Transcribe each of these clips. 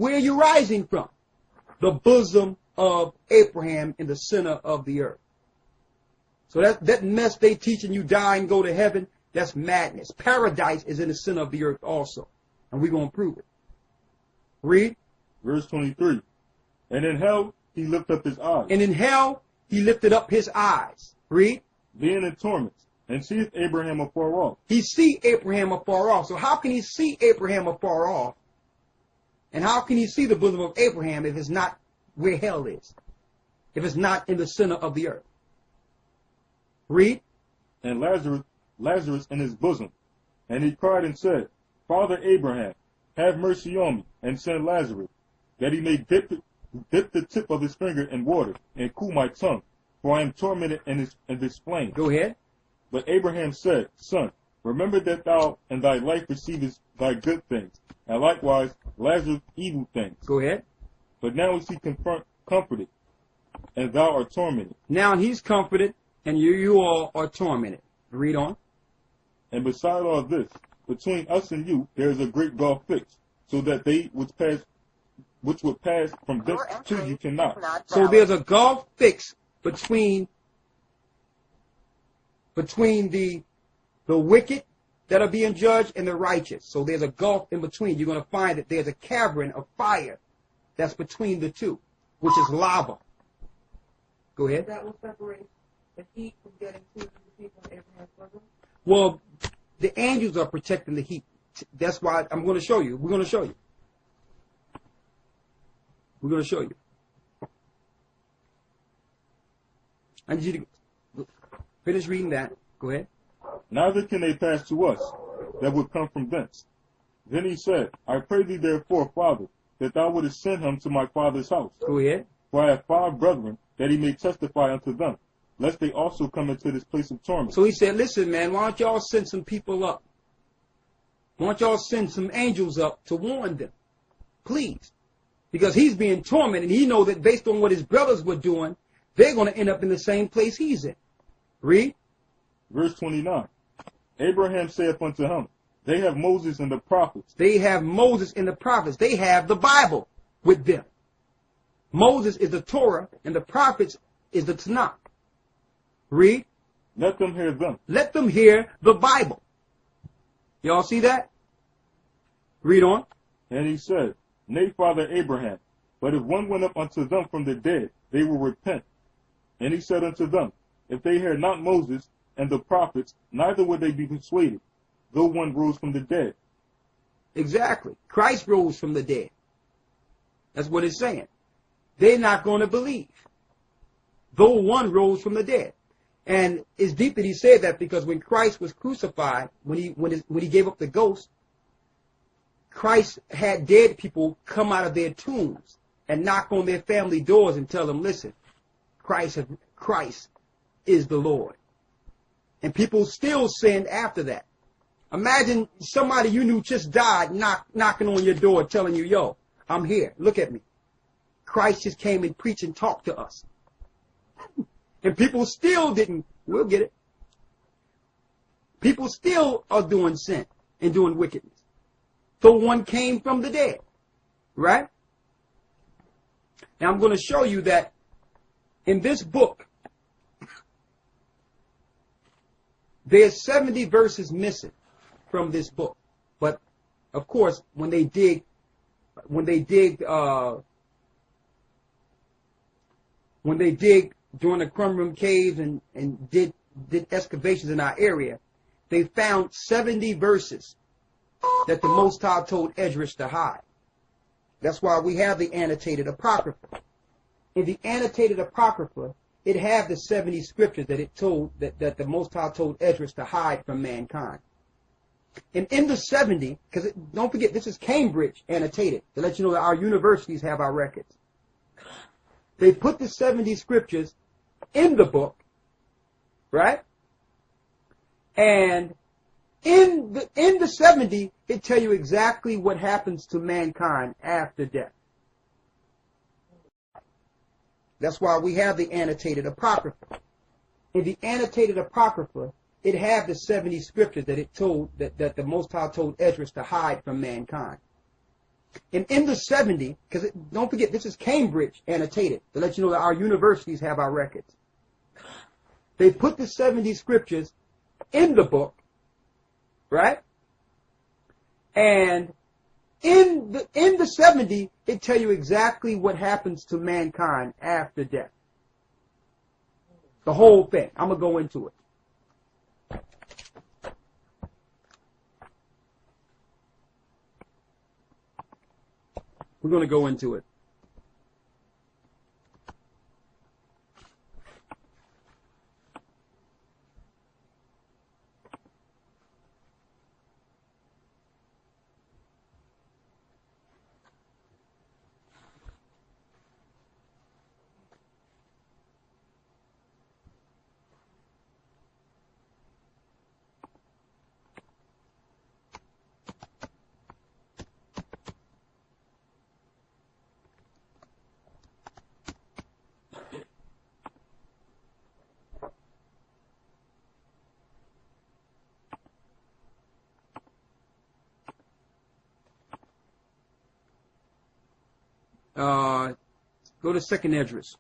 Where are you rising from? The bosom of Abraham in the center of the earth. So that mess they teaching you die and go to heaven, that's madness. Paradise is in the center of the earth also. And we're going to prove it. Read. Verse 23. And in hell he lifted up his eyes. And in hell he lifted up his eyes. Read. Being in torments, and seeth Abraham afar off. He see Abraham afar off. So how can he see Abraham afar off? And how can he see the bosom of Abraham if it's not where hell is? If it's not in the center of the earth? Read. And Lazarus in his bosom. And he cried and said, Father Abraham, have mercy on me, and send Lazarus, that he may dip the tip of his finger in water, and cool my tongue, for I am tormented in this flame. Go ahead. But Abraham said, Son, remember that thou in thy life receivest thy good things, and likewise Lazarus evil things. Go ahead. But now is he comforted, and thou art tormented. Now he's comforted, and you all are tormented. Read on. And beside all this, between us and you there is a great gulf fixed, so that they which would pass from this to you cannot. So there's a gulf fixed between the wicked that are being judged and the righteous. So there's a gulf in between. You're going to find that there's a cavern of fire that's between the two, which is lava. Go ahead. That will separate the heat from getting to the people in Abraham's bosom? Well, the angels are protecting the heat. That's why I'm going to show you. We're going to show you. We're going to show you. I need you to finish reading that. Go ahead. Neither can they pass to us that would come from thence. Then he said, I pray thee therefore, Father, that thou wouldest send him to my father's house. Go ahead. For I have 5 brethren, that he may testify unto them, lest they also come into this place of torment. So he said, listen, man, why don't y'all send some people up? Why don't y'all send some angels up to warn them? Please. Because he's being tormented, and he knows that based on what his brothers were doing, they're going to end up in the same place he's in. Read. Verse 29. Abraham saith unto him, they have Moses and the prophets. They have Moses and the prophets. They have the Bible with them. Moses is the Torah, and the prophets is the Tanakh. Read. Let them hear them. Let them hear the Bible. Y'all see that? Read on. And he said, Nay, Father Abraham, but if one went up unto them from the dead, they will repent. And he said unto them, If they hear not Moses and the prophets, neither would they be persuaded, though one rose from the dead. Exactly. Christ rose from the dead. That's what it's saying. They're not going to believe, though one rose from the dead. And it's deep that he said that, because when Christ was crucified, when he gave up the ghost, Christ had dead people come out of their tombs and knock on their family doors and tell them, listen, Christ is the Lord. And people still sinned after that. Imagine somebody you knew just died knocking on your door telling you, yo, I'm here. Look at me. Christ just came and preached and talked to us. And people still didn't. We'll get it. People still are doing sin and doing wickedness. So one came from the dead. Right? Now I'm going to show you that in this book, there's 70 verses missing from this book. But of course, when they dig during the Qumran caves and did excavations in our area, they found 70 verses that the Most High told Esdras to hide. That's why we have the annotated Apocrypha. In the annotated Apocrypha, it had the 70 scriptures that it told that the Most High told Esdras to hide from mankind. And in the 70, because don't forget, this is Cambridge annotated, to let you know that our universities have our records. They put the 70 scriptures in the book, right? And in the 70, it tell you exactly what happens to mankind after death. That's why we have the annotated Apocrypha. In the annotated Apocrypha, it had the 70 scriptures that it told that the Most High told Esdras to hide from mankind. And in the 70, because don't forget, this is Cambridge annotated, to let you know that our universities have our records. They put the 70 scriptures in the book, right? And in the 70, it tell you exactly what happens to mankind after death. The whole thing. I'm going to go into it. We're going to go into it. Go to 2nd Esdras,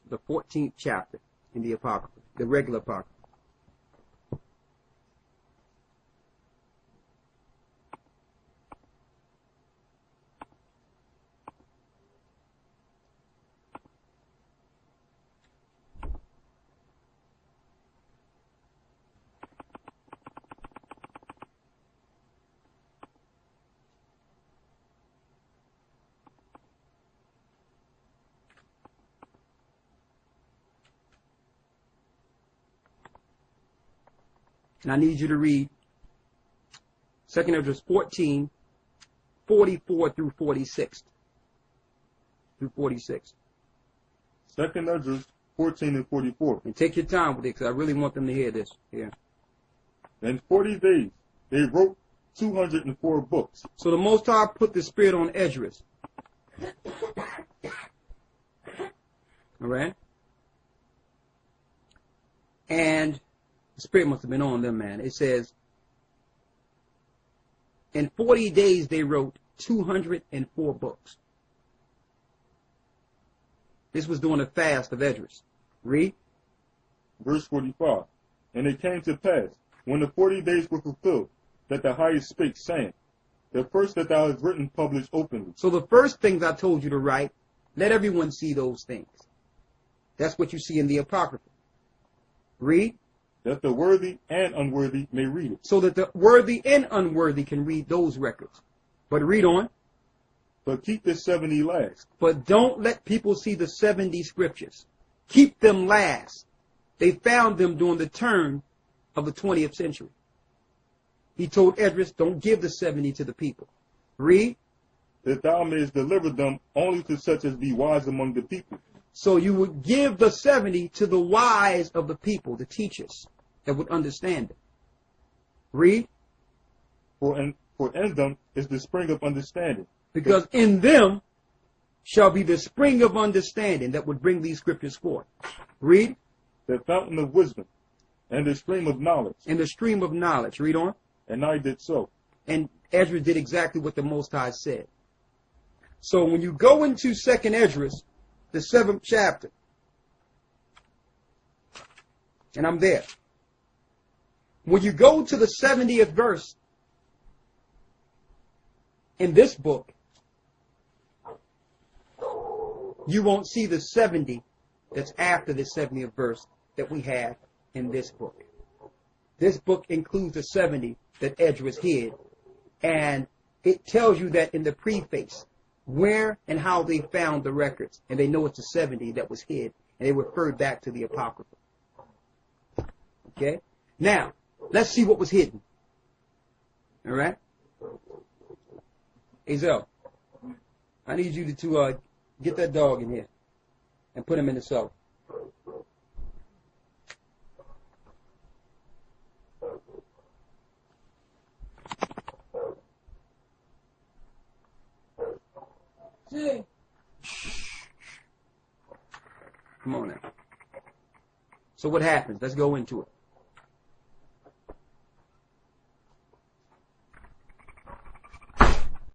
the 14th chapter in the Apocrypha, the regular Apocrypha. And I need you to read 2nd Esdras 14, 44 through 46. Through 46. 2nd Esdras 14 and 44. And take your time with it, because I really want them to hear this. Yeah. In 40 days, they wrote 204 books. So the Most High put the Spirit on Esdras. All right? And the Spirit must have been on them, man. It says, in 40 days they wrote 204 books. This was during the fast of Esdras. Read. Verse 45. And it came to pass, when the 40 days were fulfilled, that the highest spake, saying, the first that thou hast written publish openly. So the first things I told you to write, let everyone see those things. That's what you see in the Apocrypha. Read. That the worthy and unworthy may read it. So that the worthy and unworthy can read those records. But read on. But keep the 70 last. But don't let people see the 70 scriptures. Keep them last. They found them during the turn of the 20th century. He told Esdras, don't give the 70 to the people. Read. That thou mayest deliver them only to such as be wise among the people. So you would give the 70 to the wise of the people, the teachers, that would understand it. Read. For in them is the spring of understanding. Because in them shall be the spring of understanding that would bring these scriptures forth. Read. The fountain of wisdom and the stream of knowledge. And the stream of knowledge. Read on. And I did so. And Ezra did exactly what the Most High said. So when you go into 2nd Esdras, the 7th chapter, and I'm there. When you go to the 70th verse in this book, you won't see the 70 that's after the 70th verse that we have in this book. This book includes the 70 that Esdras hid, and it tells you that in the preface where and how they found the records, and they know it's the 70 that was hid, and they referred back to the Apocrypha. Okay? Now, let's see what was hidden. All right? Hazel, I need you to get that dog in here and put him in the cell. See? Come on now. So what happens? Let's go into it.